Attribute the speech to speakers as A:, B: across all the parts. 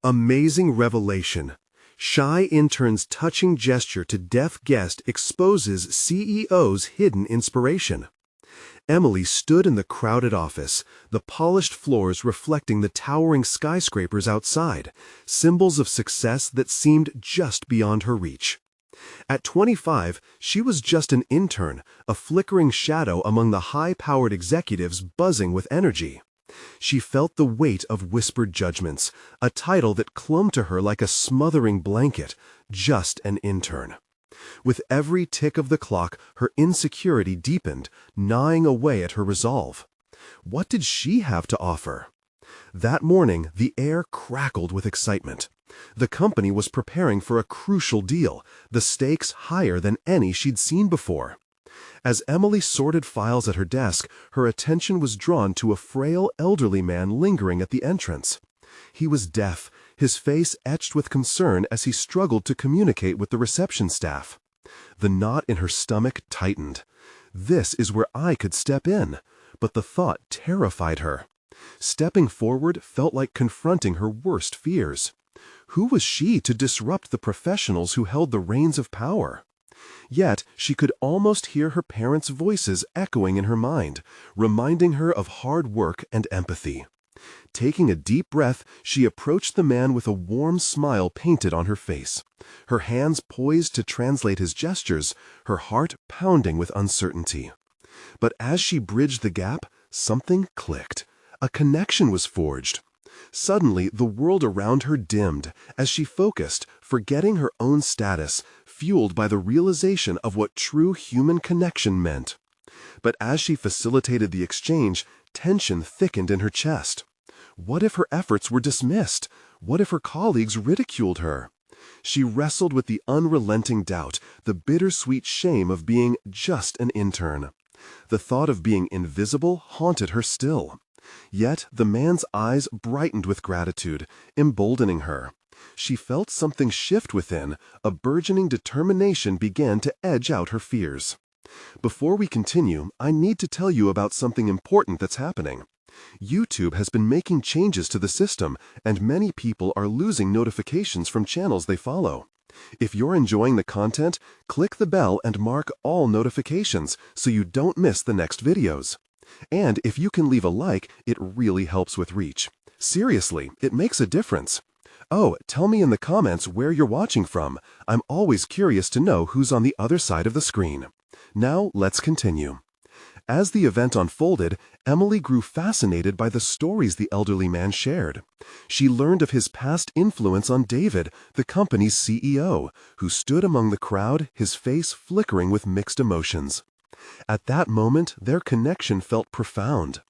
A: Amazing revelation. Shy intern's touching gesture to deaf guest exposes CEO's hidden inspiration. Emily stood in the crowded office, the polished floors reflecting the towering skyscrapers outside, symbols of success that seemed just beyond her reach. At 25, she was just an intern, a flickering shadow among the high-powered executives buzzing with energy. She felt the weight of whispered judgments, a title that clung to her like a smothering blanket, just an intern. With every tick of the clock, her insecurity deepened, gnawing away at her resolve. What did she have to offer? That morning, the air crackled with excitement. The company was preparing for a crucial deal, the stakes higher than any she'd seen before. As Emily sorted files at her desk, her attention was drawn to a frail, elderly man lingering at the entrance. He was deaf, his face etched with concern as he struggled to communicate with the reception staff. The knot in her stomach tightened. This is where I could step in, but the thought terrified her. Stepping forward felt like confronting her worst fears. Who was she to disrupt the professionals who held the reins of power? Yet she could almost hear her parents' voices echoing in her mind, reminding her of hard work and empathy. Taking a deep breath, she approached the man with a warm smile painted on her face. Her hands poised to translate his gestures, her heart pounding with uncertainty. But as she bridged the gap, something clicked. A connection was forged. Suddenly, the world around her dimmed as she focused, forgetting her own status, fueled by the realization of what true human connection meant. But as she facilitated the exchange, tension thickened in her chest. What if her efforts were dismissed? What if her colleagues ridiculed her? She wrestled with the unrelenting doubt, the bittersweet shame of being just an intern. The thought of being invisible haunted her still. Yet the man's eyes brightened with gratitude, emboldening her. She felt something shift within, a burgeoning determination began to edge out her fears. Before we continue, I need to tell you about something important that's happening. YouTube has been making changes to the system, and many people are losing notifications from channels they follow. If you're enjoying the content, click the bell and mark all notifications so you don't miss the next videos. And if you can leave a like, it really helps with reach. Seriously, it makes a difference. Oh, tell me in the comments where you're watching from. I'm always curious to know who's on the other side of the screen. Now, let's continue. As the event unfolded, Emily grew fascinated by the stories the elderly man shared. She learned of his past influence on David, the company's CEO, who stood among the crowd, his face flickering with mixed emotions. At that moment, their connection felt profound.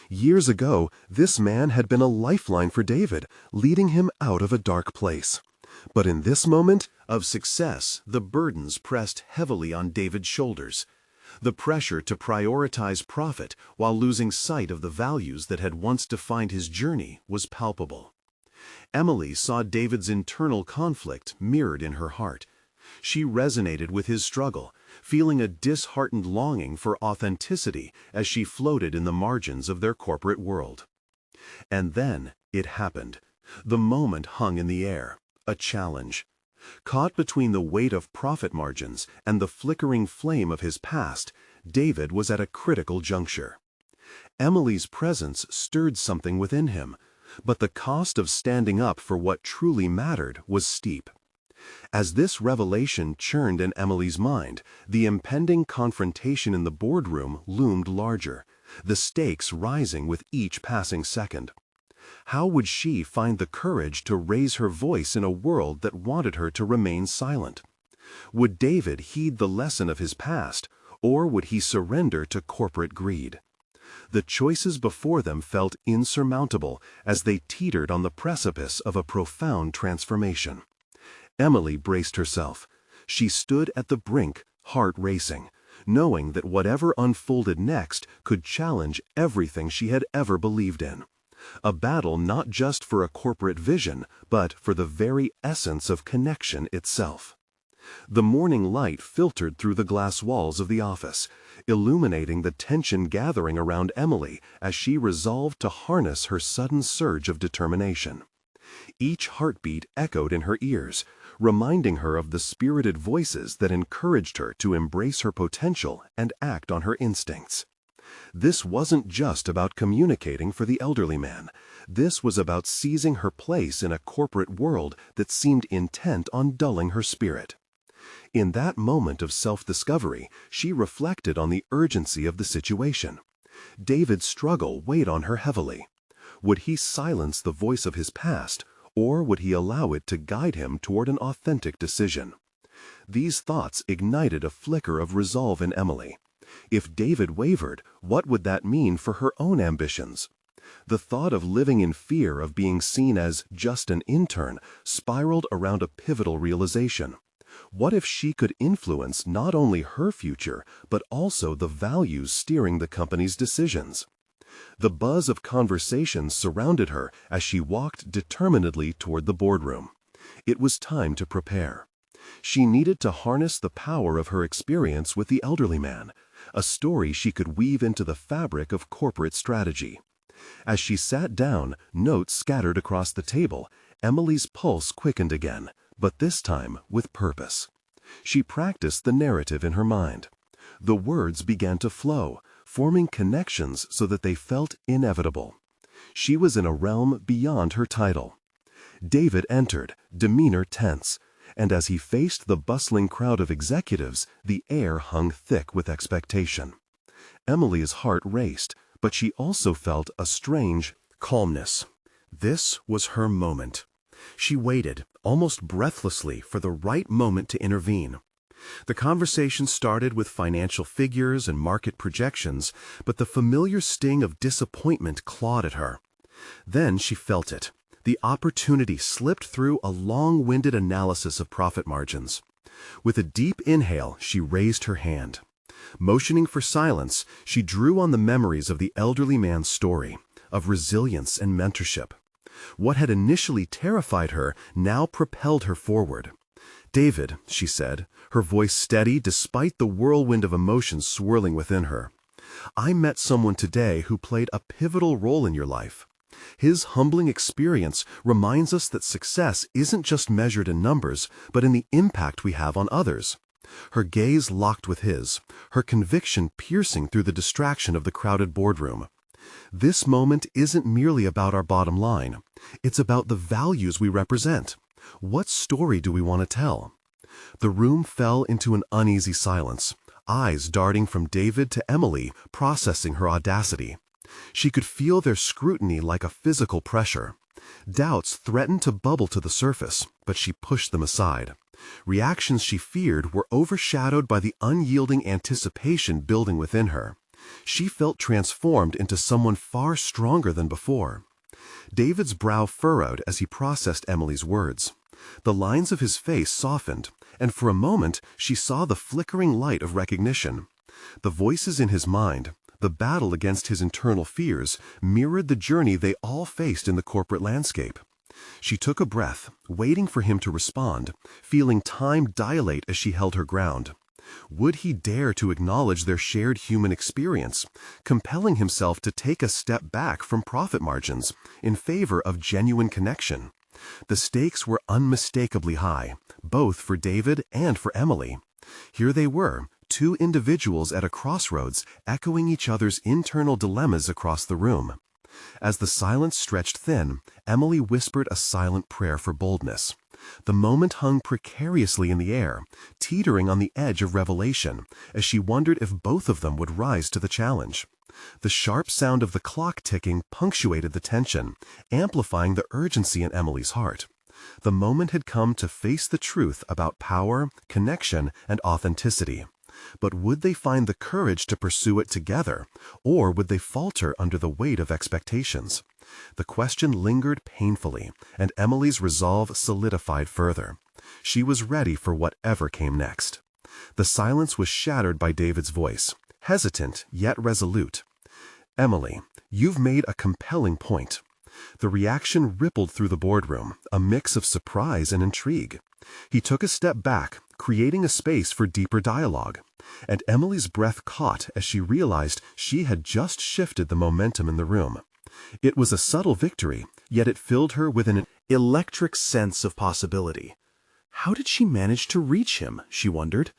A: Years ago, this man had been a lifeline for David, leading him out of a dark place. But in this moment of success, the burdens pressed heavily on David's shoulders. The pressure to prioritize profit while losing sight of the values that had once defined his journey was palpable. Emily saw David's internal conflict mirrored in her heart. She resonated with his struggle, feeling a disheartened longing for authenticity as she floated in the margins of their corporate world. And then it happened. The moment hung in the air, a challenge. Caught between the weight of profit margins and the flickering flame of his past, David was at a critical juncture. Emily's presence stirred something within him, but the cost of standing up for what truly mattered was steep. As this revelation churned in Emily's mind, the impending confrontation in the boardroom loomed larger, the stakes rising with each passing second. How would she find the courage to raise her voice in a world that wanted her to remain silent? Would David heed the lesson of his past, or would he surrender to corporate greed? The choices before them felt insurmountable as they teetered on the precipice of a profound transformation. Emily braced herself. She stood at the brink, heart racing, knowing that whatever unfolded next could challenge everything she had ever believed in. A battle not just for a corporate vision, but for the very essence of connection itself. The morning light filtered through the glass walls of the office, illuminating the tension gathering around Emily as she resolved to harness her sudden surge of determination. Each heartbeat echoed in her ears, reminding her of the spirited voices that encouraged her to embrace her potential and act on her instincts. This wasn't just about communicating for the elderly man. This was about seizing her place in a corporate world that seemed intent on dulling her spirit. In that moment of self-discovery, she reflected on the urgency of the situation. David's struggle weighed on her heavily. Would he silence the voice of his past, or would he allow it to guide him toward an authentic decision? These thoughts ignited a flicker of resolve in Emily. If David wavered, what would that mean for her own ambitions? The thought of living in fear of being seen as just an intern spiraled around a pivotal realization. What if she could influence not only her future, but also the values steering the company's decisions? The buzz of conversation surrounded her as she walked determinedly toward the boardroom. It was time to prepare. She needed to harness the power of her experience with the elderly man, a story she could weave into the fabric of corporate strategy. As she sat down, notes scattered across the table, Emily's pulse quickened again, but this time with purpose. She practiced the narrative in her mind. The words began to flow, forming connections so that they felt inevitable. She was in a realm beyond her title. David entered, demeanor tense, and as he faced the bustling crowd of executives, the air hung thick with expectation. Emily's heart raced, but she also felt a strange calmness. This was her moment. She waited, almost breathlessly, for the right moment to intervene. The conversation started with financial figures and market projections, but the familiar sting of disappointment clawed at her. Then she felt it. The opportunity slipped through a long-winded analysis of profit margins. With a deep inhale, she raised her hand. Motioning for silence, she drew on the memories of the elderly man's story, of resilience and mentorship. What had initially terrified her now propelled her forward. "David," she said, her voice steady despite the whirlwind of emotions swirling within her, "I met someone today who played a pivotal role in your life. His humbling experience reminds us that success isn't just measured in numbers, but in the impact we have on others." Her gaze locked with his, her conviction piercing through the distraction of the crowded boardroom. This moment isn't merely about our bottom line. It's about the values we represent. What story do we want to tell? The room fell into an uneasy silence, eyes darting from David to Emily, processing her audacity. She could feel their scrutiny like a physical pressure. Doubts threatened to bubble to the surface, but she pushed them aside. Reactions she feared were overshadowed by the unyielding anticipation building within her. She felt transformed into someone far stronger than before. David's brow furrowed as he processed Emily's words. The lines of his face softened, and for a moment she saw the flickering light of recognition. The voices in his mind, the battle against his internal fears, mirrored the journey they all faced in the corporate landscape. She took a breath, waiting for him to respond, feeling time dilate as she held her ground. Would he dare to acknowledge their shared human experience, compelling himself to take a step back from profit margins in favor of genuine connection? The stakes were unmistakably high, both for David and for Emily. Here they were, two individuals at a crossroads, echoing each other's internal dilemmas across the room. As the silence stretched thin, Emily whispered a silent prayer for boldness. The moment hung precariously in the air, teetering on the edge of revelation, as she wondered if both of them would rise to the challenge. The sharp sound of the clock ticking punctuated the tension, amplifying the urgency in Emily's heart. The moment had come to face the truth about power, connection, and authenticity. But would they find the courage to pursue it together, or would they falter under the weight of expectations? The question lingered painfully, and Emily's resolve solidified further. She was ready for whatever came next. The silence was shattered by David's voice, hesitant yet resolute. "Emily, you've made a compelling point." The reaction rippled through the boardroom, a mix of surprise and intrigue. He took a step back, creating a space for deeper dialogue, and Emily's breath caught as she realized she had just shifted the momentum in the room. It was a subtle victory, yet it filled her with an electric sense of possibility. How did she manage to reach him, she wondered.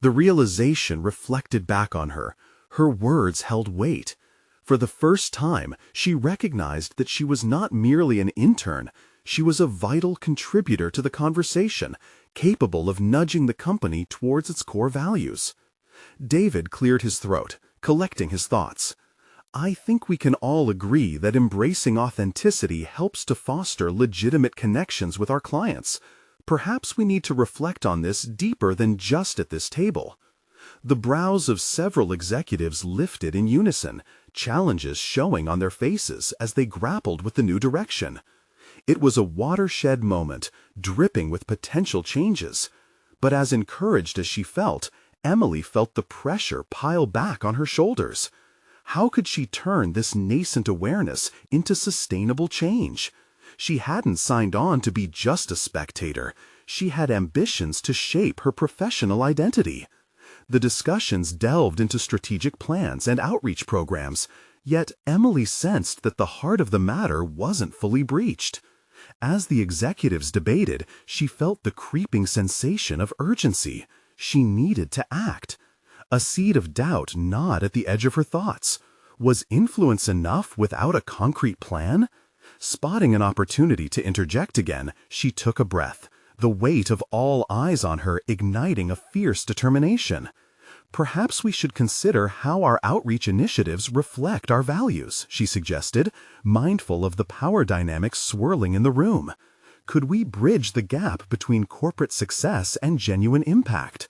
A: The realization reflected back on her. Her words held weight. For the first time, she recognized that she was not merely an intern. She was a vital contributor to the conversation, capable of nudging the company towards its core values. David cleared his throat, collecting his thoughts. I think we can all agree that embracing authenticity helps to foster legitimate connections with our clients. Perhaps we need to reflect on this deeper than just at this table. The brows of several executives lifted in unison, challenges showing on their faces as they grappled with the new direction. It was a watershed moment, dripping with potential changes. But as encouraged as she felt, Emily felt the pressure pile back on her shoulders. How could she turn this nascent awareness into sustainable change? She hadn't signed on to be just a spectator. She had ambitions to shape her professional identity. The discussions delved into strategic plans and outreach programs, yet Emily sensed that the heart of the matter wasn't fully breached. As the executives debated, she felt the creeping sensation of urgency. She needed to act. A seed of doubt gnawed at the edge of her thoughts. Was influence enough without a concrete plan? Spotting an opportunity to interject again, she took a breath, the weight of all eyes on her igniting a fierce determination. Perhaps we should consider how our outreach initiatives reflect our values, she suggested, mindful of the power dynamics swirling in the room. Could we bridge the gap between corporate success and genuine impact?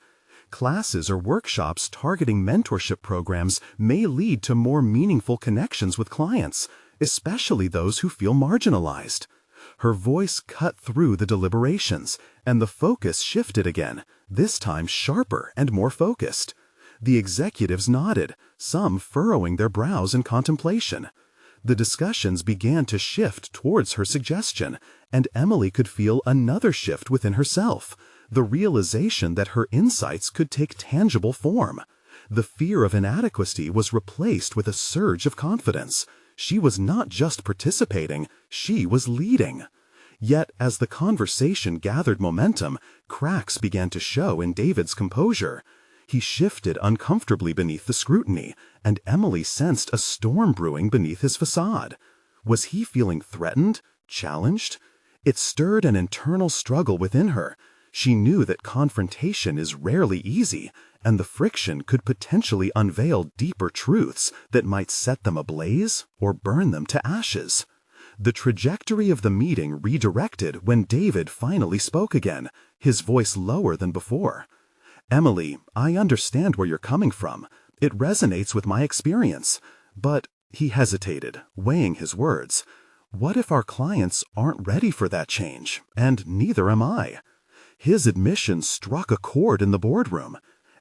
A: Classes or workshops targeting mentorship programs may lead to more meaningful connections with clients, especially those who feel marginalized. Her voice cut through the deliberations, and the focus shifted again, this time sharper and more focused. The executives nodded, some furrowing their brows in contemplation. The discussions began to shift towards her suggestion, and Emily could feel another shift within herself, the realization that her insights could take tangible form. The fear of inadequacy was replaced with a surge of confidence. She was not just participating, she was leading. Yet, as the conversation gathered momentum, cracks began to show in David's composure. He shifted uncomfortably beneath the scrutiny, and Emily sensed a storm brewing beneath his facade. Was he feeling threatened? Challenged? It stirred an internal struggle within her. She knew that confrontation is rarely easy, and the friction could potentially unveil deeper truths that might set them ablaze or burn them to ashes. The trajectory of the meeting redirected when David finally spoke again, his voice lower than before. Emily, I understand where you're coming from. It resonates with my experience. But, he hesitated, weighing his words. What if our clients aren't ready for that change? And neither am I. His admission struck a chord in the boardroom.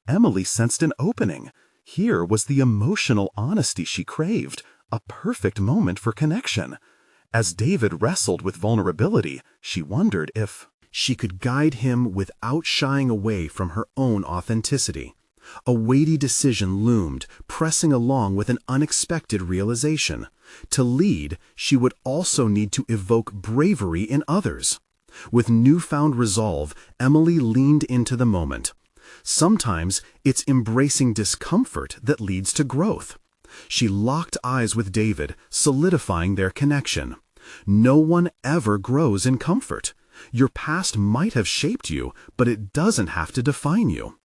A: Emily sensed an opening. Here was the emotional honesty she craved, a perfect moment for connection. As David wrestled with vulnerability, she wondered if she could guide him without shying away from her own authenticity. A weighty decision loomed, pressing along with an unexpected realization. To lead, she would also need to evoke bravery in others. With newfound resolve, Emily leaned into the moment. Sometimes it's embracing discomfort that leads to growth. She locked eyes with David, solidifying their connection. No one ever grows in comfort. Your past might have shaped you, but it doesn't have to define you.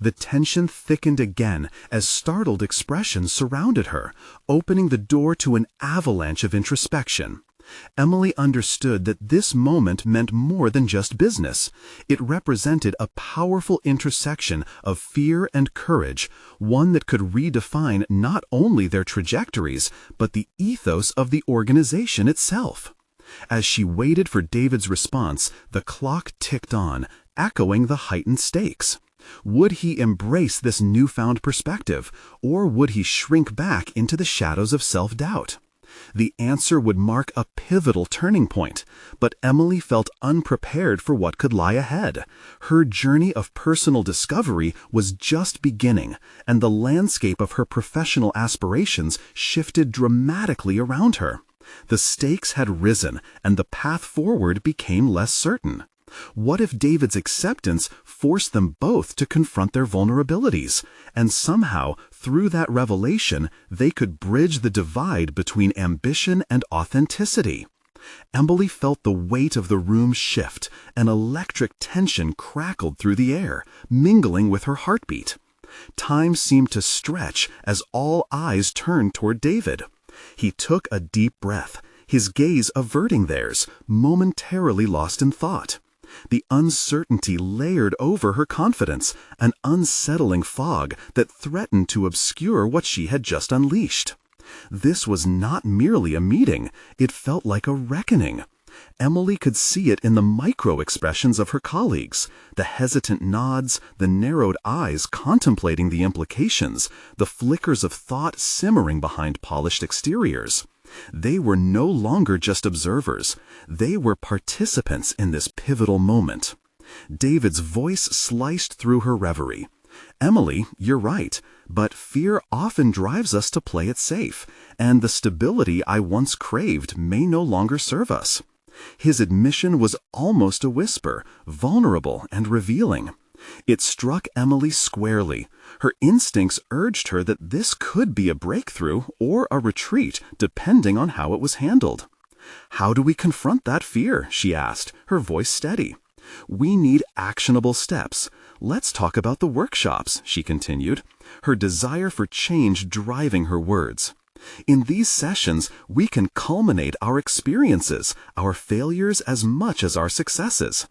A: The tension thickened again as startled expressions surrounded her, opening the door to an avalanche of introspection. Emily understood that this moment meant more than just business. It represented a powerful intersection of fear and courage, one that could redefine not only their trajectories, but the ethos of the organization itself. As she waited for David's response, the clock ticked on, echoing the heightened stakes. Would he embrace this newfound perspective, or would he shrink back into the shadows of self-doubt? The answer would mark a pivotal turning point, but Emily felt unprepared for what could lie ahead. Her journey of personal discovery was just beginning, and the landscape of her professional aspirations shifted dramatically around her.
B: The stakes had risen, and the path forward became less certain. What if David's acceptance forced them both to confront their vulnerabilities, and somehow, through that revelation, they could bridge the divide between ambition and authenticity? Emily felt the weight of the room shift. An electric tension crackled through the air, mingling with her heartbeat. Time seemed to stretch as all eyes turned toward David. He took a deep breath, his gaze averting theirs, momentarily lost in thought. The uncertainty layered over her confidence, an unsettling fog that threatened to obscure what she had just unleashed. This was not merely a meeting, it felt like a reckoning. Emily could see it in the micro-expressions of her colleagues, the hesitant nods, the narrowed eyes contemplating the implications, the flickers of thought simmering behind polished exteriors. They were no longer just observers. They were participants in this pivotal moment. David's voice sliced through her reverie. "Emily, you're right, but fear often drives us to play it safe, and the stability I once craved may no longer serve us." His admission was almost a whisper, vulnerable and revealing. It struck Emily squarely. Her instincts urged her that this could be a breakthrough or a retreat, depending on how it was handled. "How do we confront that fear?" she asked, her voice steady. "We need actionable steps. Let's talk about the workshops," she continued, her desire for change driving her words. "In these sessions, we can culminate our experiences, our failures as much as our successes.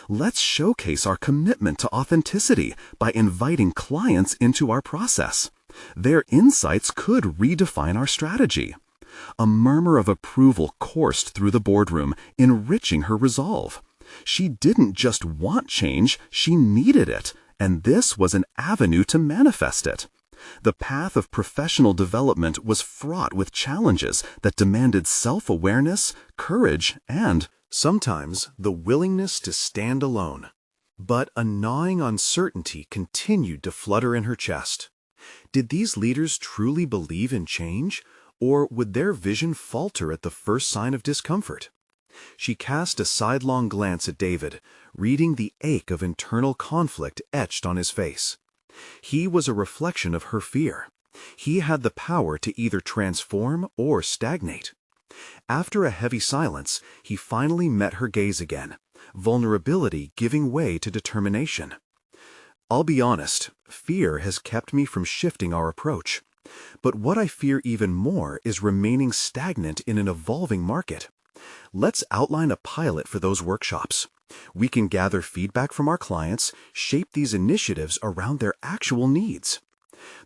B: Let's showcase our commitment to authenticity by inviting clients into our process. Their insights could redefine our strategy." A murmur of approval coursed through the boardroom, enriching her resolve. She didn't just want change, she needed it, and this was an avenue to manifest it. The path of professional development was fraught with challenges that demanded self-awareness, courage, and, sometimes, the willingness to stand alone. But a gnawing uncertainty continued to flutter in her chest. Did these leaders truly believe in change, or would their vision falter at the first sign of discomfort? She cast a sidelong glance at David, reading the ache of internal conflict etched on his face. He was a reflection of her fear. He had the power to either transform or stagnate. After a heavy silence, he finally met her gaze again, vulnerability giving way to determination. "I'll be honest, fear has kept me from shifting our approach. But what I fear even more is remaining stagnant in an evolving market. Let's outline a pilot for those workshops. We can gather feedback from our clients, shape these initiatives around their actual needs."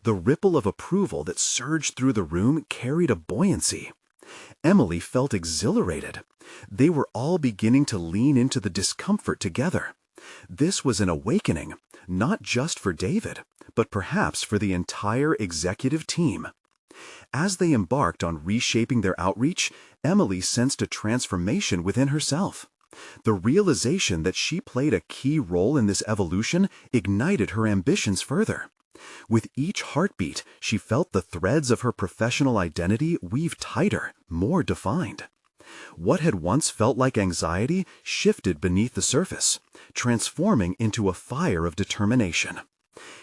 B: The ripple of approval that surged through the room carried a buoyancy. Emily felt exhilarated. They were all beginning to lean into the discomfort together. This was an awakening, not just for David, but perhaps for the entire executive team. As they embarked on reshaping their outreach, Emily sensed a transformation within herself. The realization that she played a key role in this evolution ignited her ambitions further. With each heartbeat, she felt the threads of her professional identity weave tighter, more defined. What had once felt like anxiety shifted beneath the surface, transforming into a fire of determination.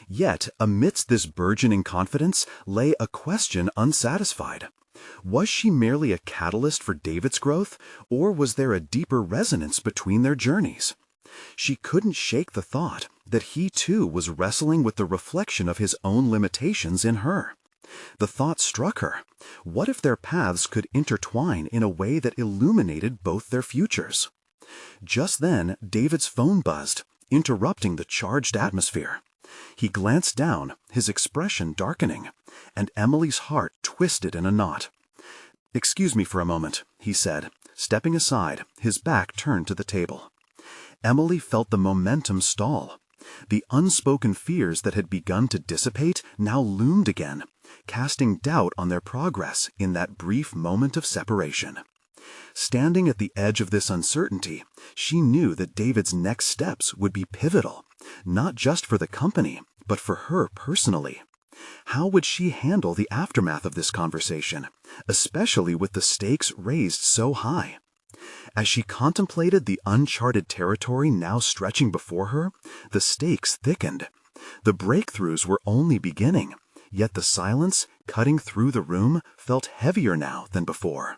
B: Yet, amidst this burgeoning confidence lay a question unsatisfied. Was she merely a catalyst for David's growth, or was there a deeper resonance between their journeys? She couldn't shake the thought that he too was wrestling with the reflection of his own limitations in her. The thought struck her. What if their paths could intertwine in a way that illuminated both their futures? Just then, David's phone buzzed, interrupting the charged atmosphere. He glanced down, his expression darkening, and Emily's heart twisted in a knot. "Excuse me for a moment," he said, stepping aside, his back turned to the table. Emily felt the momentum stall. The unspoken fears that had begun to dissipate now loomed again, casting doubt on their progress in that brief moment of separation. Standing at the edge of this uncertainty, she knew that David's next steps would be pivotal, not just for the company, but for her personally. How would she handle the aftermath of this conversation, especially with the stakes raised so high? As she contemplated the uncharted territory now stretching before her, the stakes thickened. The breakthroughs were only beginning, yet the silence cutting through the room felt heavier now than before.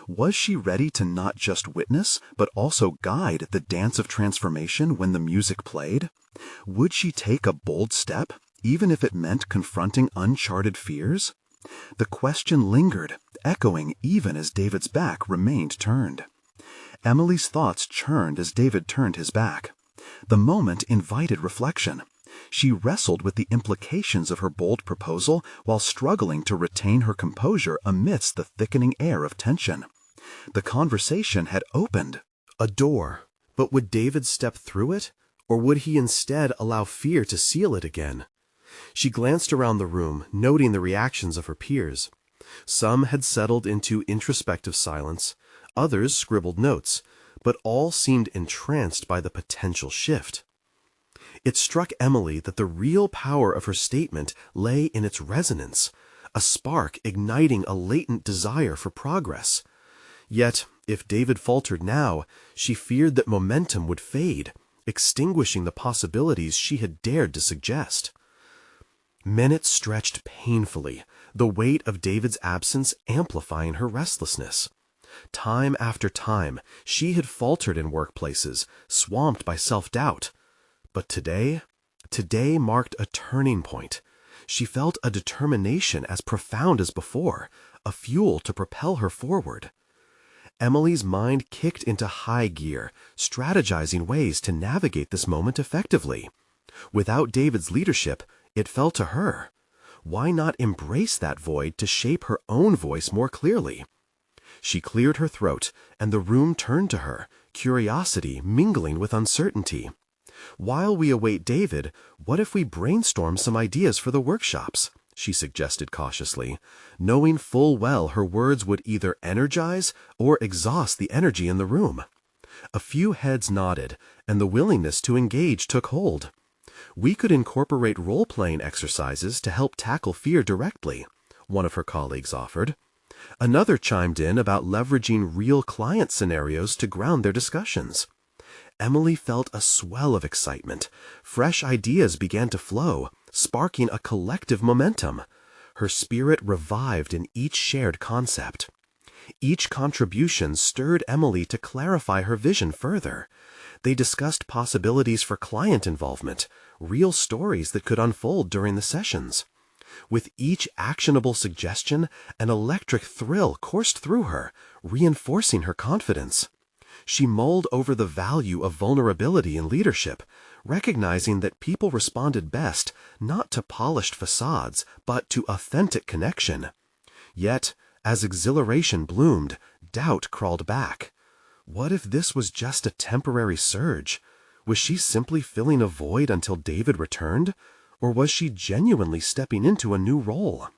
B: Was she ready to not just witness, but also guide the dance of transformation when the music played? Would she take a bold step, even if it meant confronting uncharted fears? The question lingered, echoing even as David's back remained turned. Emily's thoughts churned as David turned his back. The moment invited reflection. She wrestled with the implications of her bold proposal while struggling to retain her composure amidst the thickening air of tension. The conversation had opened.
A: A door. But would David step through it, or would he instead allow fear to seal it again? She glanced around the room, noting the reactions of her peers. Some had settled into introspective silence, others scribbled notes, but all seemed entranced by the potential shift. It struck Emily that the real power of her statement lay in its resonance, a spark igniting a latent desire for progress. Yet, if David faltered now, she feared that momentum would fade, extinguishing the possibilities she had dared to suggest. Minutes stretched painfully, the weight of David's absence amplifying her restlessness. Time after time, she had faltered in workplaces, swamped by self-doubt. But today marked a turning point. She felt a determination as profound as before, a fuel to propel her forward. Emily's mind kicked into high gear, strategizing ways to navigate this moment effectively. Without David's leadership, it fell to her. Why not embrace that void to shape her own voice more clearly? She cleared her throat, and the room turned to her, curiosity mingling with uncertainty. While we await David, what if we brainstorm some ideas for the workshops? She suggested cautiously, knowing full well her words would either energize or exhaust the energy in the room. A few heads nodded, and the willingness to engage took hold. We could incorporate role-playing exercises to help tackle fear directly, one of her colleagues offered. Another chimed in about leveraging real client scenarios to ground their discussions. Emily felt a swell of excitement. Fresh ideas began to flow, sparking a collective momentum. Her spirit revived in each shared concept. Each contribution stirred Emily to clarify her vision further. They discussed possibilities for client involvement, real stories that could unfold during the sessions. With each actionable suggestion, an electric thrill coursed through her, reinforcing her confidence. She mulled over the value of vulnerability in leadership, recognizing that people responded best not to polished facades, but to authentic connection. Yet, as exhilaration bloomed, doubt crawled back. What if this was just a temporary surge? Was she simply filling a void until David returned? Or was she genuinely stepping into a new role?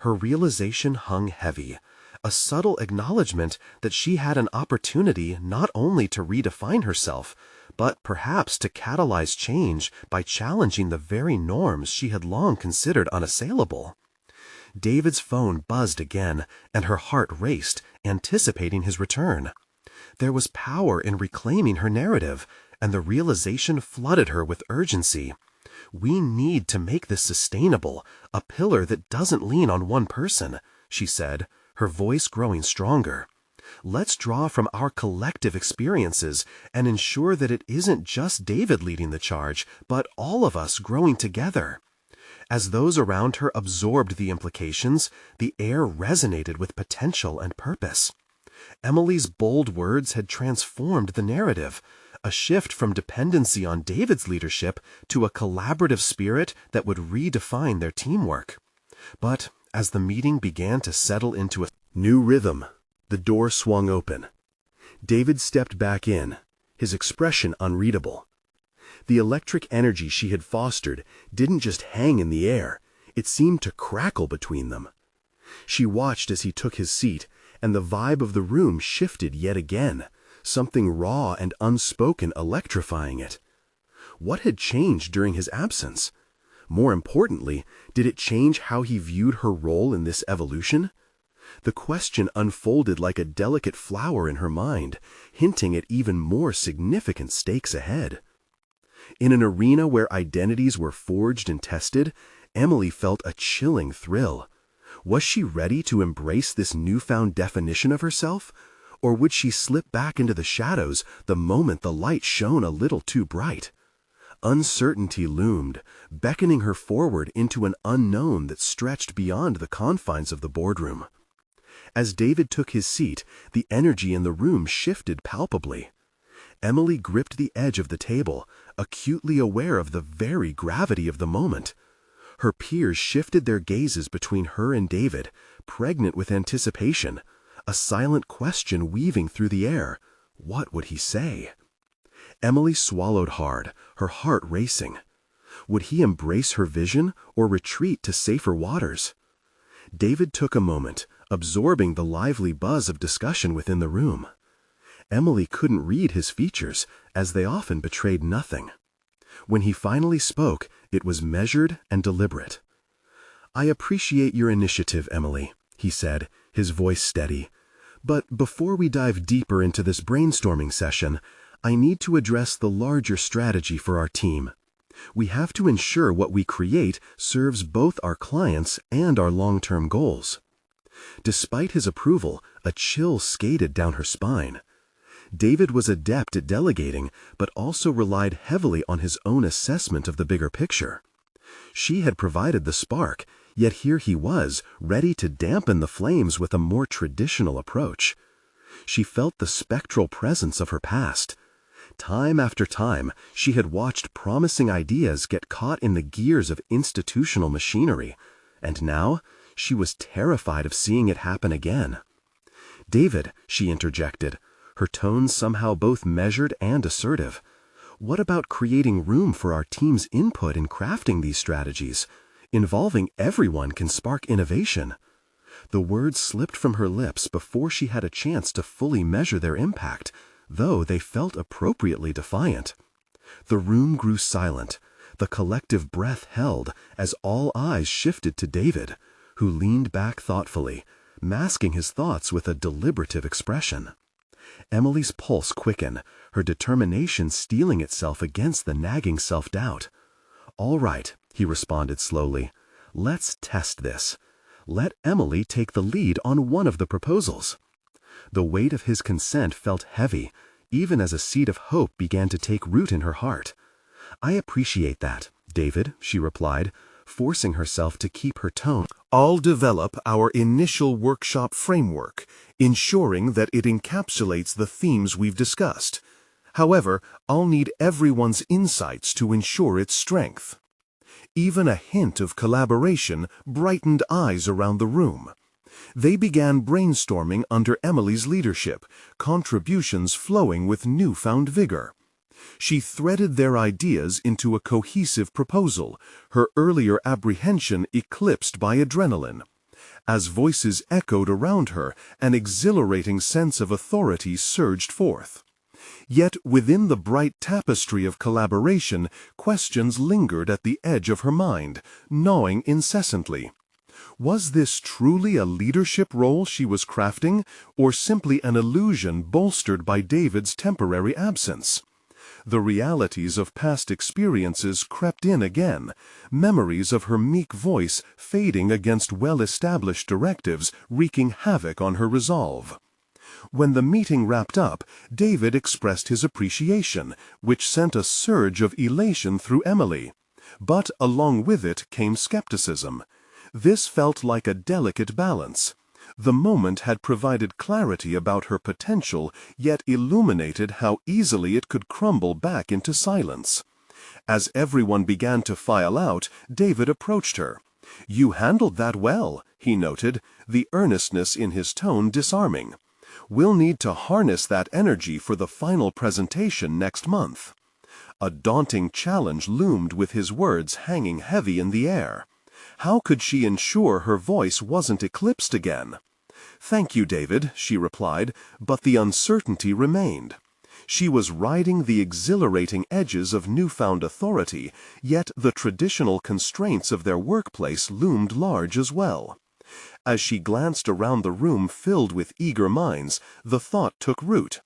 A: Her realization hung heavy, a subtle acknowledgement that she had an opportunity not only to redefine herself, but perhaps to catalyze change by challenging the very norms she had long considered unassailable. David's phone buzzed again, and her heart raced, anticipating his return. There was power in reclaiming her narrative, and the realization flooded her with urgency. We need to make this sustainable, a pillar that doesn't lean on one person, she said, her voice growing stronger. Let's draw from our collective experiences and ensure that it isn't just David leading the charge, but all of us growing together. As those around her absorbed the implications, the air resonated with potential and purpose. Emily's bold words had transformed the narrative, a shift from dependency on David's leadership to a collaborative spirit that would redefine their teamwork. But as the meeting began to settle into a new rhythm, the door swung open. David stepped back in, his expression unreadable. The electric energy she had fostered didn't just hang in the air, it seemed to crackle between them. She watched as he took his seat, and the vibe of the room shifted yet again, something raw and unspoken electrifying it. What had changed during his absence? More importantly, did it change how he viewed her role in this evolution? The question unfolded like a delicate flower in her mind, hinting at even more significant stakes ahead. In an arena where identities were forged and tested, Emily felt a chilling thrill. Was she ready to embrace this newfound definition of herself? Or would she slip back into the shadows the moment the light shone a little too bright? Uncertainty loomed, beckoning her forward into an unknown that stretched beyond the confines of the boardroom. As David took his seat, the energy in the room shifted palpably. Emily gripped the edge of the table, acutely aware of the very gravity of the moment. Her peers shifted their gazes between her and David, pregnant with anticipation, a silent question weaving through the air. What would he say? Emily swallowed hard, her heart racing. Would he embrace her vision or retreat to safer waters? David took a moment, absorbing the lively buzz of discussion within the room. Emily couldn't read his features, as they often betrayed nothing. When he finally spoke, it was measured and deliberate. "I appreciate your initiative, Emily," he said, his voice steady. "But before we dive deeper into this brainstorming session, I need to address the larger strategy for our team. We have to ensure what we create serves both our clients and our long-term goals." Despite his approval, a chill skated down her spine. David was adept at delegating, but also relied heavily on his own assessment of the bigger picture. She had provided the spark, yet here he was, ready to dampen the flames with a more traditional approach. She felt the spectral presence of her past. Time after time, she had watched promising ideas get caught in the gears of institutional machinery, and now she was terrified of seeing it happen again. "David," she interjected, her tone somehow both measured and assertive, "what about creating room for our team's input in crafting these strategies? Involving everyone can spark innovation." The words slipped from her lips before she had a chance to fully measure their impact, though they felt appropriately defiant. The room grew silent. The collective breath held as all eyes shifted to David, who leaned back thoughtfully, masking his thoughts with a deliberative expression. Emily's pulse quickened, her determination steeling itself against the nagging self-doubt. "All right," he responded slowly. "Let's test this. Let Emily take the lead on one of the proposals." The weight of his consent felt heavy, even as a seed of hope began to take root in her heart. "I appreciate that, David," she replied, forcing herself to keep her tone. "I'll develop our initial workshop framework, ensuring that it encapsulates the themes we've discussed. However, I'll need everyone's insights to ensure its strength." Even a hint of collaboration brightened eyes around the room. They began brainstorming under Emily's leadership, contributions flowing with newfound vigor. She threaded their ideas into a cohesive proposal, her earlier apprehension eclipsed by adrenaline. As voices echoed around her, an exhilarating sense of authority surged forth. Yet within the bright tapestry of collaboration, questions lingered at the edge of her mind, gnawing incessantly. Was this truly a leadership role she was crafting, or simply an illusion bolstered by David's temporary absence? The realities of past experiences crept in again, memories of her meek voice fading against well-established directives, wreaking havoc on her resolve. When the meeting wrapped up, David expressed his appreciation, which sent a surge of elation through Emily. But along with it came skepticism. This felt like a delicate balance. The moment had provided clarity about her potential, yet illuminated how easily it could crumble back into silence. As everyone began to file out, David approached her. "You handled that well," he noted, the earnestness in his tone disarming. "We'll need to harness that energy for the final presentation next month." A daunting challenge loomed with his words hanging heavy in the air. How could she ensure her voice wasn't eclipsed again? "Thank you, David," she replied, but the uncertainty remained. She was riding the exhilarating edges of newfound authority, yet the traditional constraints of their workplace loomed large as well. As she glanced around the room filled with eager minds, the thought took root.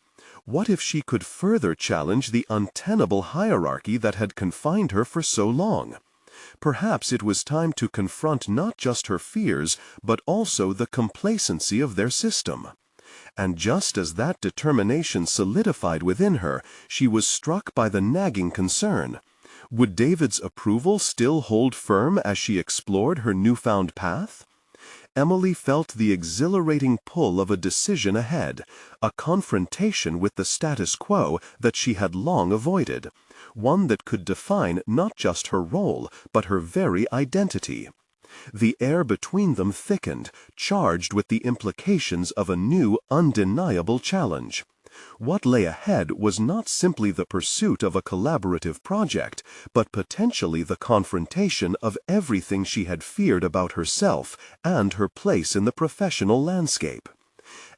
A: What if she could further challenge the untenable hierarchy that had confined her for so long? Perhaps it was time to confront not just her fears, but also the complacency of their system. And just as that determination solidified within her, she was struck by the nagging concern. Would David's approval still hold firm as she explored her newfound path? Emily felt the exhilarating pull of a decision ahead, a confrontation with the status quo that she had long avoided, one that could define not just her role, but her very identity. The air between them thickened, charged with the implications of a new, undeniable challenge. What lay ahead was not simply the pursuit of a collaborative project, but potentially the confrontation of everything she had feared about herself and her place in the professional landscape.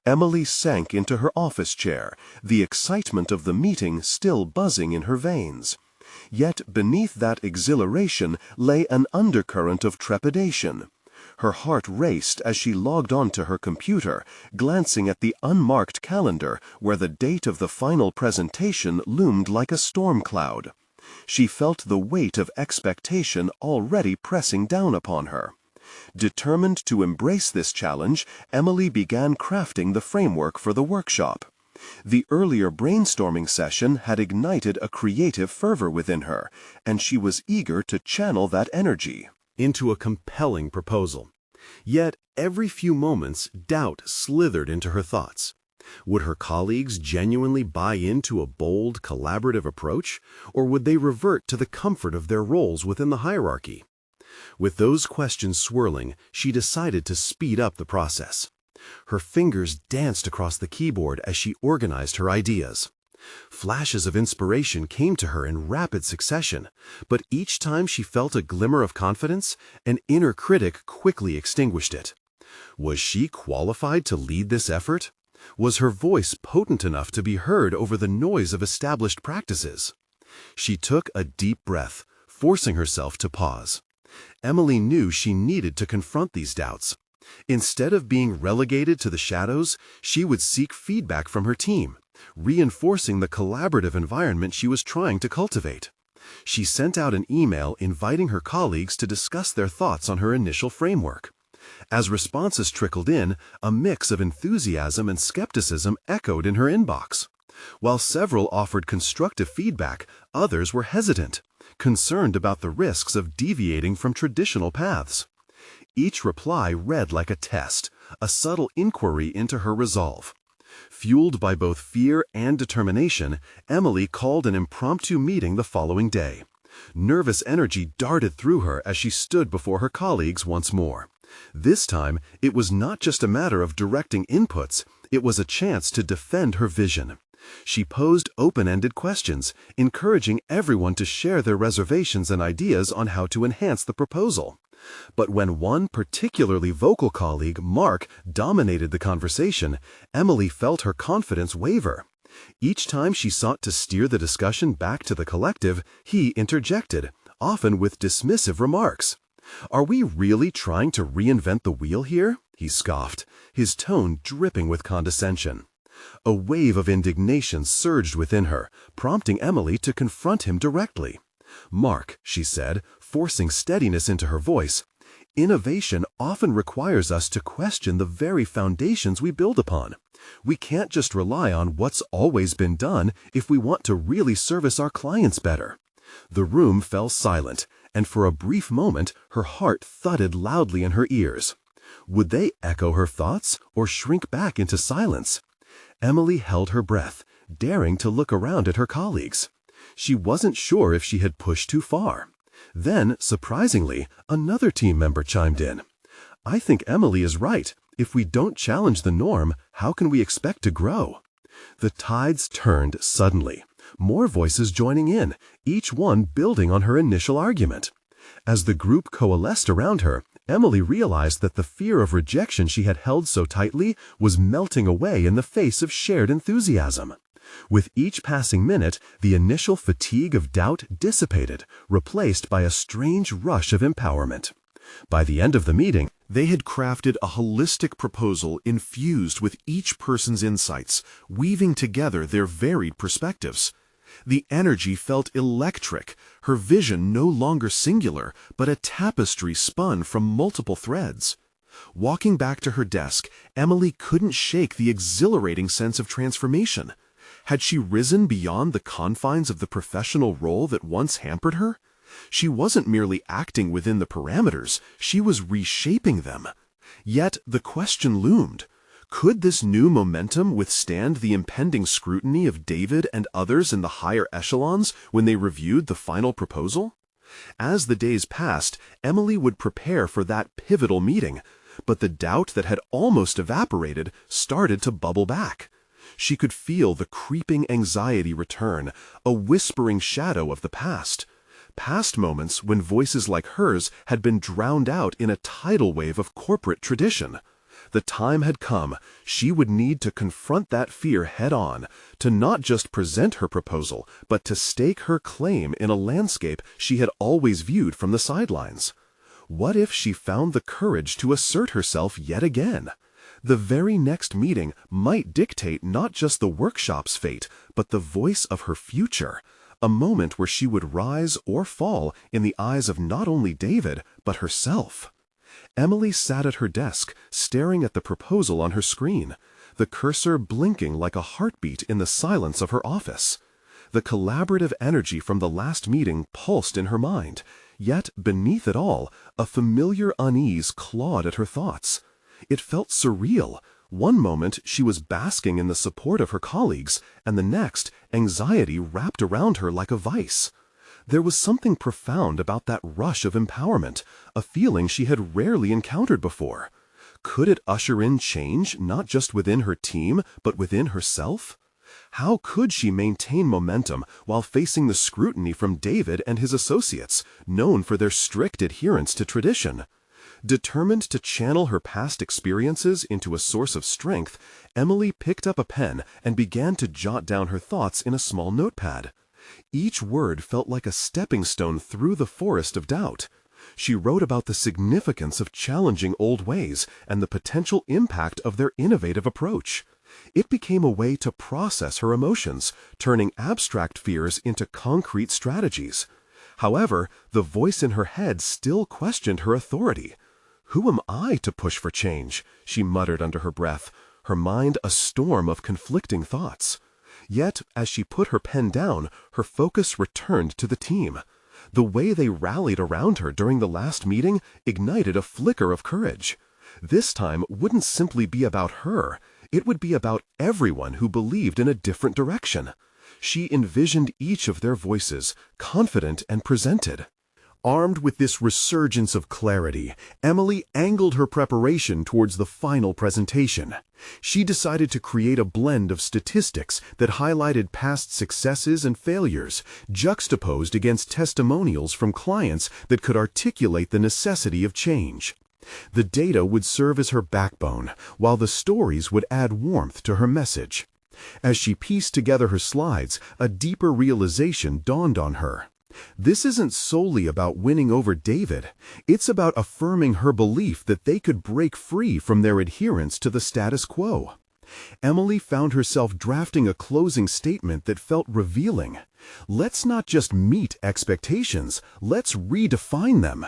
A: Emily sank into her office chair, the excitement of the meeting still buzzing in her veins. Yet beneath that exhilaration lay an undercurrent of trepidation. Her heart raced as she logged onto her computer, glancing at the unmarked calendar where the date of the final presentation loomed like a storm cloud. She felt the weight of expectation already pressing down upon her. Determined to embrace this challenge, Emily began crafting the framework for the workshop. The earlier brainstorming session had ignited a creative fervor within her, and she was eager to channel that energy
B: into a compelling proposal. Yet, every few moments, doubt slithered into her thoughts. Would her colleagues genuinely buy into a bold, collaborative approach, or would they revert to the comfort of their roles within the hierarchy? With those questions swirling, she decided to speed up the process. Her fingers danced across the keyboard as she organized her ideas. Flashes of inspiration came to her in rapid succession, but each time she felt a glimmer of confidence, an inner critic quickly extinguished it. Was she qualified to lead this effort? Was her voice potent enough to be heard over the noise of established practices? She took a deep breath, forcing herself to pause. Emily knew she needed to confront these doubts. Instead of being relegated to the shadows, she would seek feedback from her team, reinforcing the collaborative environment she was trying to cultivate. She sent out an email inviting her colleagues to discuss their thoughts on her initial framework. As responses trickled in, a mix of enthusiasm and skepticism echoed in her inbox. While several offered constructive feedback, others were hesitant, concerned about the risks of deviating from traditional paths. Each reply read like a test, a subtle inquiry into her resolve. Fueled by both fear and determination, Emily called an impromptu meeting the following day. Nervous energy darted through her as she stood before her colleagues once more. This time, it was not just a matter of directing inputs, it was a chance to defend her vision. She posed open-ended questions, encouraging everyone to share their reservations and ideas on how to enhance the proposal. But when one particularly vocal colleague, Mark, dominated the conversation, Emily felt her confidence waver. Each time she sought to steer the discussion back to the collective, he interjected, often with dismissive remarks. "Are we really trying to reinvent the wheel here?" he scoffed, his tone dripping with condescension. A wave of indignation surged within her, prompting Emily to confront him directly. "Mark," she said, forcing steadiness into her voice, "innovation often requires us to question the very foundations we build upon. We can't just rely on what's always been done if we want to really service our clients better." The room fell silent, and for a brief moment her heart thudded loudly in her ears. Would they echo her thoughts or shrink back into silence? Emily held her breath, daring to look around at her colleagues. She wasn't sure if she had pushed too far. Then, surprisingly, another team member chimed in. "I think Emily is right. If we don't challenge the norm, how can we expect to grow?" The tides turned suddenly, more voices joining in, each one building on her initial argument. As the group coalesced around her, Emily realized that the fear of rejection she had held so tightly was melting away in the face of shared enthusiasm. With each passing minute, the initial fatigue of doubt dissipated, replaced by a strange rush of empowerment. By the end of the meeting,
A: They had crafted a holistic proposal infused with each person's insights, weaving together their varied perspectives. The energy felt electric, her vision no longer singular, but a tapestry spun from multiple threads. Walking back to her desk, Emily couldn't shake the exhilarating sense of transformation. Had she risen beyond the confines of the professional role that once hampered her? She wasn't merely acting within the parameters, she was reshaping them. Yet the question loomed. Could this new momentum withstand the impending scrutiny of David and others in the higher echelons when they reviewed the final proposal? As the days passed, Emily would prepare for that pivotal meeting, but the doubt that had almost evaporated started to bubble back. She could feel the creeping anxiety return, a whispering shadow of the past. Past moments when voices like hers had been drowned out in a tidal wave of corporate tradition. The time had come. She would need to confront that fear head-on, to not just present her proposal, but to stake her claim in a landscape she had always viewed from the sidelines. What if she found the courage to assert herself yet again? The very next meeting might dictate not just the workshop's fate, but the voice of her future, a moment where she would rise or fall in the eyes of not only David, but herself. Emily sat at her desk, staring at the proposal on her screen, the cursor blinking like a heartbeat in the silence of her office. The collaborative energy from the last meeting pulsed in her mind, yet beneath it all, a familiar unease clawed at her thoughts. It felt surreal. One moment she was basking in the support of her colleagues, and the next, anxiety wrapped around her like a vice. There was something profound about that rush of empowerment, a feeling she had rarely encountered before. Could it usher in change not just within her team, but within herself? How could she maintain momentum while facing the scrutiny from David and his associates, known for their strict adherence to tradition? Determined to channel her past experiences into a source of strength, Emily picked up a pen and began to jot down her thoughts in a small notepad. Each word felt like a stepping stone through the forest of doubt. She wrote about the significance of challenging old ways and the potential impact of their innovative approach. It became a way to process her emotions, turning abstract fears into concrete strategies. However, the voice in her head still questioned her authority. "Who am I to push for change?" she muttered under her breath, her mind a storm of conflicting thoughts. Yet, as she put her pen down, her focus returned to the team. The way they rallied around her during the last meeting ignited a flicker of courage. This time wouldn't simply be about her. It would be about everyone who believed in a different direction. She envisioned each of their voices, confident and presented. Armed with this resurgence of clarity, Emily angled her preparation towards the final presentation. She decided to create a blend of statistics that highlighted past successes and failures, juxtaposed against testimonials from clients that could articulate the necessity of change. The data would serve as her backbone, while the stories would add warmth to her message. As she pieced together her slides, a deeper realization dawned on her. This isn't solely about winning over David. It's about affirming her belief that they could break free from their adherence to the status quo. Emily found herself drafting a closing statement that felt revealing. Let's not just meet expectations, let's redefine them.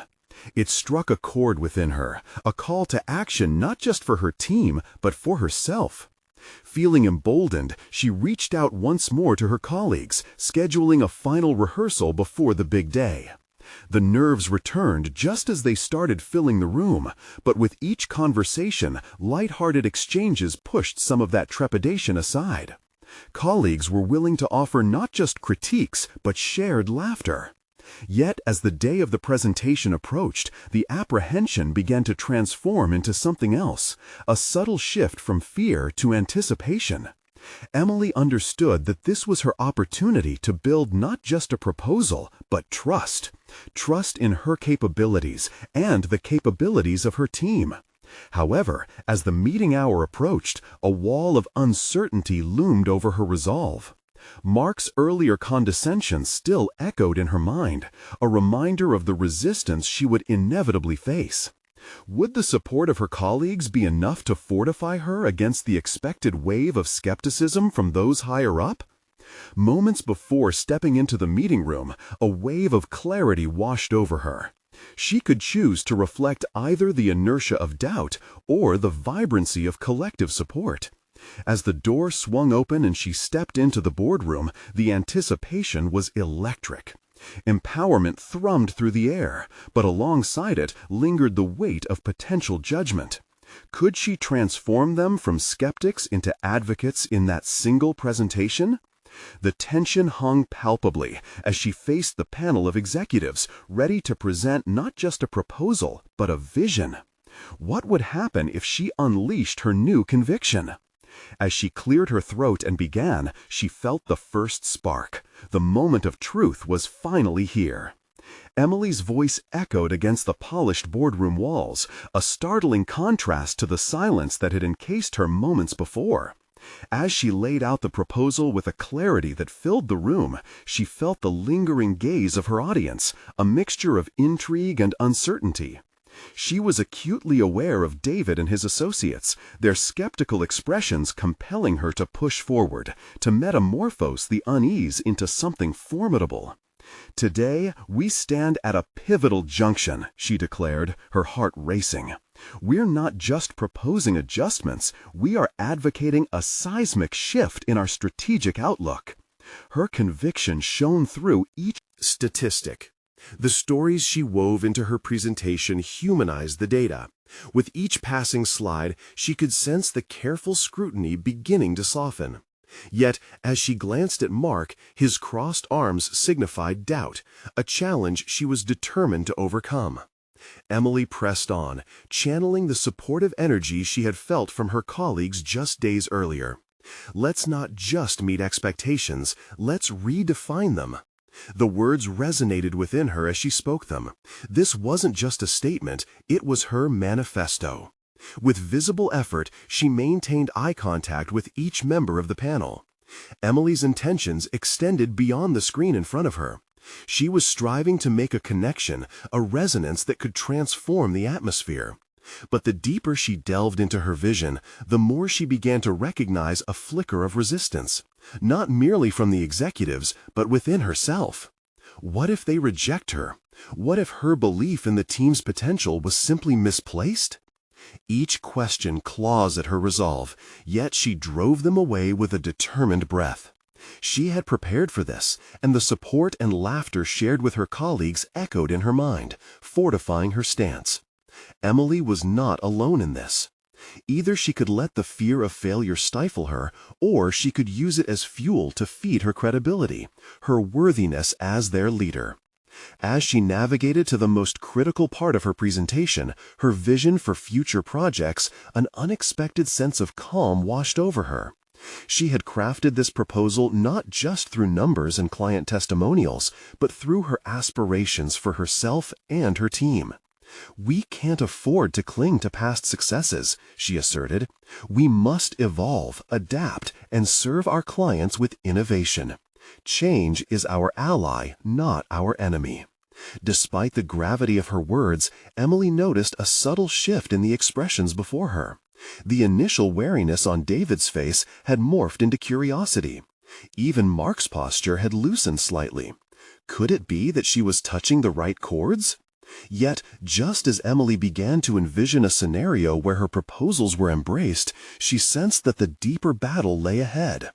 A: It struck a chord within her, a call to action not just for her team, but for herself. Feeling emboldened, she reached out once more to her colleagues, scheduling a final rehearsal before the big day. The nerves returned just as they started filling the room, but with each conversation, light-hearted exchanges pushed some of that trepidation aside. Colleagues were willing to offer not just critiques, but shared laughter. Yet, as the day of the presentation approached, the apprehension began to transform into something else, a subtle shift from fear to anticipation. Emily understood that this was her opportunity to build not just a proposal, but trust. Trust in her capabilities and the capabilities of her team.
B: However, as the meeting hour approached, a wall of uncertainty loomed over her resolve. Mark's earlier condescension still echoed in her mind, a reminder of the resistance she would inevitably face. Would the support of her colleagues be enough to fortify her against the expected wave of skepticism from those higher up? Moments before stepping into the meeting room, a wave of clarity washed over her. She could choose to reflect either the inertia of doubt or the vibrancy of collective support. As the door swung open and she stepped into the boardroom, the anticipation was electric. Empowerment thrummed through the air, but alongside it lingered the weight of potential judgment. Could she transform them from skeptics into advocates in that single presentation? The tension hung palpably as she faced the panel of executives, ready to present not just a proposal, but a vision. What would happen if she unleashed her new conviction? As she cleared her throat and began, she felt the first spark. The moment of truth was finally here. Emily's voice echoed against the polished boardroom walls, a startling contrast to the silence that had encased her moments before. As she laid out the proposal with a clarity that filled the room, she felt the lingering gaze of her audience, a mixture of intrigue and uncertainty. She was acutely aware of David and his associates, their skeptical expressions compelling her to push forward, to metamorphose the unease into something formidable. "Today, we stand at a pivotal junction," she declared, her heart racing. "We're not just proposing adjustments, we are advocating a seismic shift in our strategic outlook." Her conviction shone through each
A: statistic. The stories she wove into her presentation humanized the data. With each passing slide, she could sense the careful scrutiny beginning to soften. Yet, as she glanced at Mark, his crossed arms signified doubt, a challenge she was determined to overcome. Emily pressed on, channeling the supportive energy she had felt from her colleagues just days earlier. "Let's not just meet expectations, let's redefine them." The words resonated within her as she spoke them. This wasn't just a statement, it was her manifesto. With visible effort, she maintained eye contact with each member of the panel. Emily's intentions extended beyond the screen in front of her. She was striving to make a connection, a resonance that could transform the atmosphere. But the deeper she delved into her vision, the more she began to recognize a flicker of resistance, not merely from the executives, but within herself. What if they reject her? What if her belief in the team's potential was simply misplaced? Each question claws at her resolve, yet she drove them away with a determined breath. She had prepared for this, and the support and laughter shared with her colleagues echoed in her mind, fortifying her stance. Emily was not alone in this. Either she could let the fear of failure stifle her, or she could use it as fuel to feed her credibility, her worthiness as their leader. As she navigated to the most critical part of her presentation, her vision for future projects, an unexpected sense of calm washed over her. She had crafted this proposal not just through numbers and client testimonials, but through her aspirations for herself and her team. "We can't afford to cling to past successes," she asserted. "We must evolve, adapt, and serve our clients with innovation. Change is our ally, not our enemy." Despite the gravity of her words, Emily noticed a subtle shift in the expressions before her. The initial wariness on David's face had morphed into curiosity. Even Mark's posture had loosened slightly. Could it be that she was touching the right chords? Yet, just as Emily began to envision a scenario where her proposals were embraced, she sensed that the deeper battle lay ahead.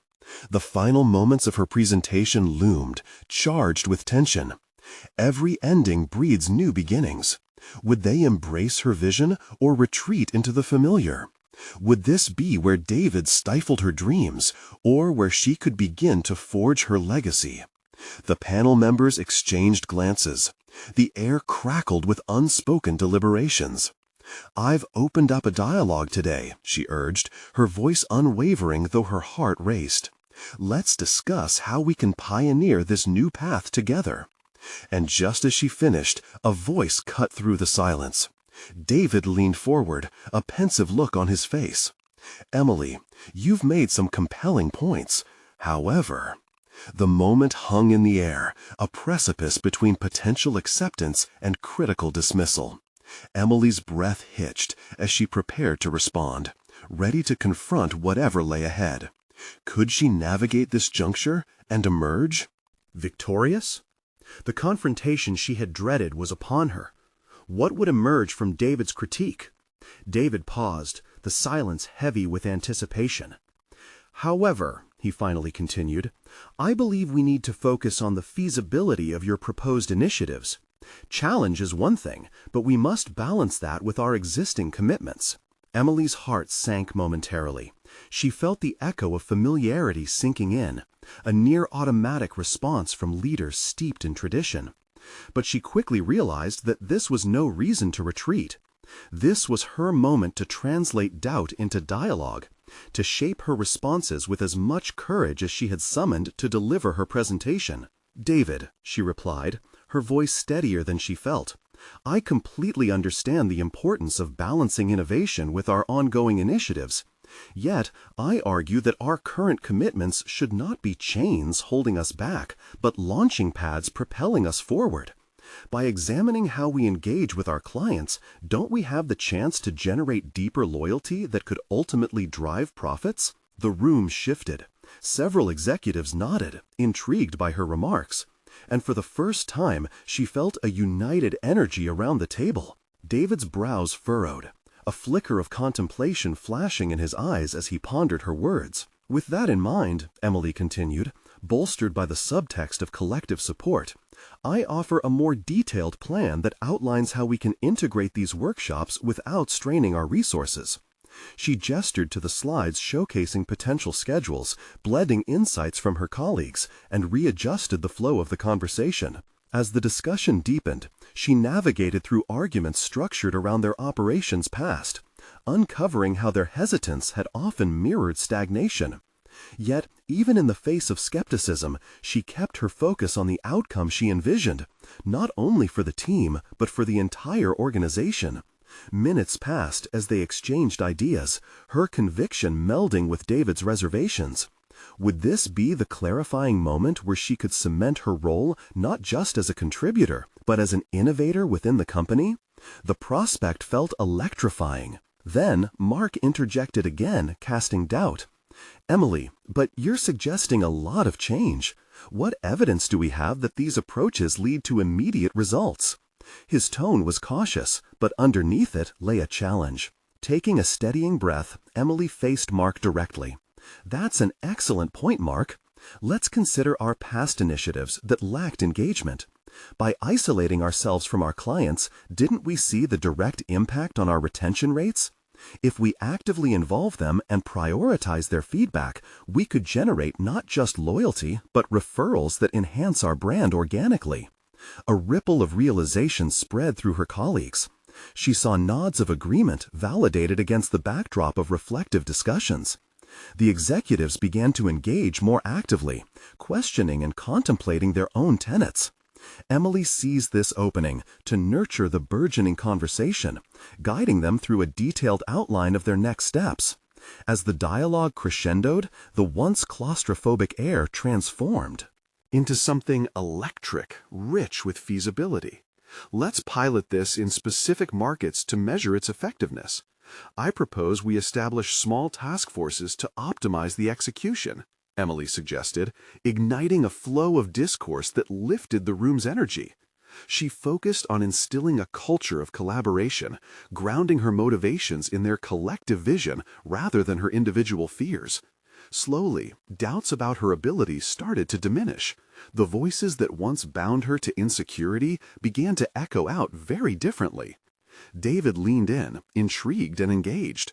A: The final moments of her presentation loomed, charged with tension. Every ending breeds new beginnings. Would they embrace her vision or retreat into the familiar? Would this be where David stifled her dreams, or where she could begin to forge her legacy? The panel members exchanged glances. The air crackled with unspoken deliberations. "I've opened up a dialogue today," she urged, her voice unwavering though her heart raced. "Let's discuss how we can pioneer this new path together." And just as she finished, a voice cut through the silence. David leaned forward, a pensive look on his face. "Emily, you've made some compelling points. However—" The moment hung in the air, a precipice between potential acceptance and critical dismissal. Emily's breath hitched as she prepared to respond, ready to confront whatever lay ahead. Could she navigate this juncture and emerge victorious? The confrontation she had dreaded was upon her. What would emerge from David's critique? David paused, the silence heavy with anticipation. "However," he finally continued, "I believe we need to focus on the feasibility of your proposed initiatives. Challenge is one thing, but we must balance that with our existing commitments." Emily's heart sank momentarily. She felt the echo of familiarity sinking in, a near-automatic response from leaders steeped in tradition. But she quickly realized that this was no reason to retreat. This was her moment to translate doubt into dialogue, to shape her responses with as much courage as she had summoned to deliver her presentation. "David," she replied, her voice steadier than she felt, "I completely understand the importance of balancing innovation with our ongoing initiatives. Yet, I argue that our current commitments should not be chains holding us back, but launching pads propelling us forward. By examining how we engage with our clients, don't we have the chance to generate deeper loyalty that could ultimately drive profits?" The room shifted. Several executives nodded, intrigued by her remarks. And for the first time, she felt a united energy around the table. David's brows furrowed, a flicker of contemplation flashing in his eyes as he pondered her words. "With that in mind," Emily continued, bolstered by the subtext of collective support, "I offer a more detailed plan that outlines how we can integrate these workshops without straining our resources." She gestured to the slides showcasing potential schedules, blending insights from her colleagues, and readjusted the flow of the conversation. As the discussion deepened, she navigated through arguments structured around their operations past, uncovering how their hesitance had often mirrored stagnation. Yet, even in the face of skepticism, she kept her focus on the outcome she envisioned, not only for the team, but for the entire organization. Minutes passed as they exchanged ideas, her conviction melding with David's reservations. Would this be the clarifying moment where she could cement her role not just as a contributor, but as an innovator within the company? The prospect felt electrifying. Then Mark interjected again, casting doubt. "Emily, but you're suggesting a lot of change. What evidence do we have that these approaches lead to immediate results?" His tone was cautious, but underneath it lay a challenge. Taking a steadying breath, Emily faced Mark directly. "That's an excellent point, Mark. Let's consider our past initiatives that lacked engagement. By isolating ourselves from our clients, didn't we see the direct impact on our retention rates? If we actively involve them and prioritize their feedback, we could generate not just loyalty, but referrals that enhance our brand organically." A ripple of realization spread through her colleagues. She saw nods of agreement validated against the backdrop of reflective discussions. The executives began to engage more actively, questioning and contemplating their own tenets. Emily seized this opening to nurture the burgeoning conversation, guiding them through a detailed outline of their next steps. As the dialogue crescendoed, the once claustrophobic air transformed into something electric, rich with feasibility. "Let's pilot this in specific markets to measure its effectiveness. I propose we establish small task forces to optimize the execution," Emily suggested, igniting a flow of discourse that lifted the room's energy. She focused on instilling a culture of collaboration, grounding her motivations in their collective vision rather than her individual fears. Slowly, doubts about her abilities started to diminish. The voices that once bound her to insecurity began to echo out very differently. David leaned in, intrigued and engaged.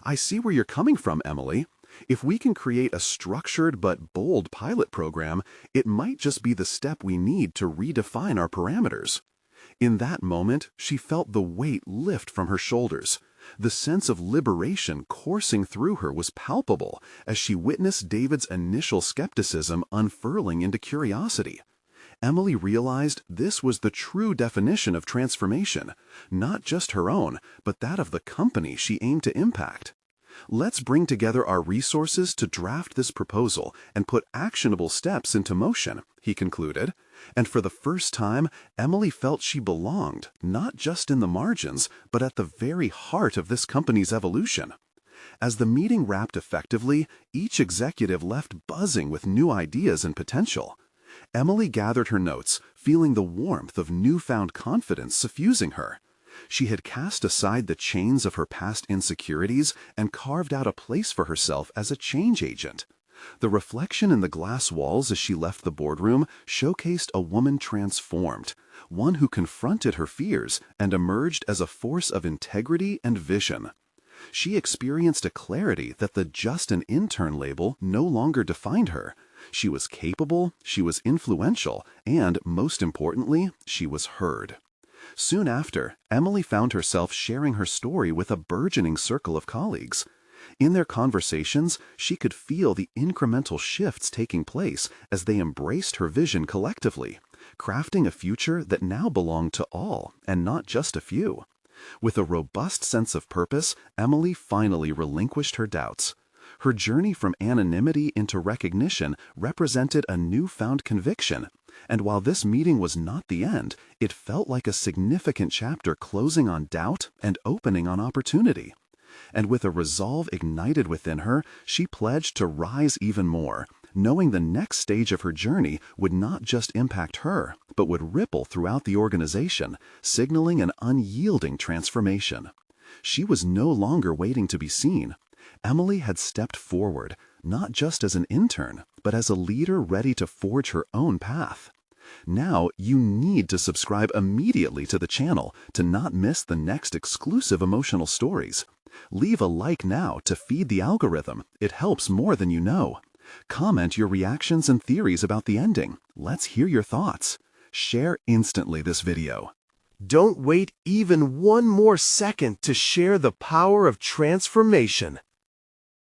A: "I see where you're coming from, Emily. If we can create a structured but bold pilot program, it might just be the step we need to redefine our parameters." In that moment, she felt the weight lift from her shoulders. The sense of liberation coursing through her was palpable as she witnessed David's initial skepticism unfurling into curiosity.
B: Emily realized this was the true definition of transformation, not just her own, but that of the company she aimed to impact. Let's bring together our resources to draft this proposal and put actionable steps into motion, he concluded. And for the first time, Emily felt she belonged, not just in the margins, but at the very heart of this company's evolution. As the meeting wrapped effectively, each executive left buzzing with new ideas and potential. Emily gathered her notes, feeling the warmth of newfound confidence suffusing her. She had cast aside the chains of her past insecurities and carved out a place for herself as a change agent. The reflection in the glass walls as she left the boardroom showcased a woman transformed, one who confronted her fears and emerged as a force of integrity and vision. She experienced a clarity that the just an intern label no longer defined her. She was capable, she was influential, and, most importantly, she was heard. Soon after, Emily found herself sharing her story with a burgeoning circle of colleagues. In their conversations, she could feel the incremental shifts taking place as they embraced her vision collectively, crafting a future that now belonged to all and not just a few. With a robust sense of purpose, Emily finally relinquished her doubts. Her journey from anonymity into recognition represented a newfound conviction. And while this meeting was not the end, it felt like a significant chapter closing on doubt and opening on opportunity. And with a resolve ignited within her, she pledged to rise even more, knowing the next stage of her journey would not just impact her, but would ripple throughout the organization, signaling an unyielding transformation. She was no longer waiting to be seen. Emily had stepped forward, not just as an intern, but as a leader ready to forge her own path. Now you need to subscribe immediately to the channel to not miss the next exclusive emotional stories. Leave a like now to feed the algorithm. It helps more than you know. Comment your reactions and theories about the ending. Let's hear your thoughts. Share instantly this video.
A: Don't wait even one more second to share the power of transformation.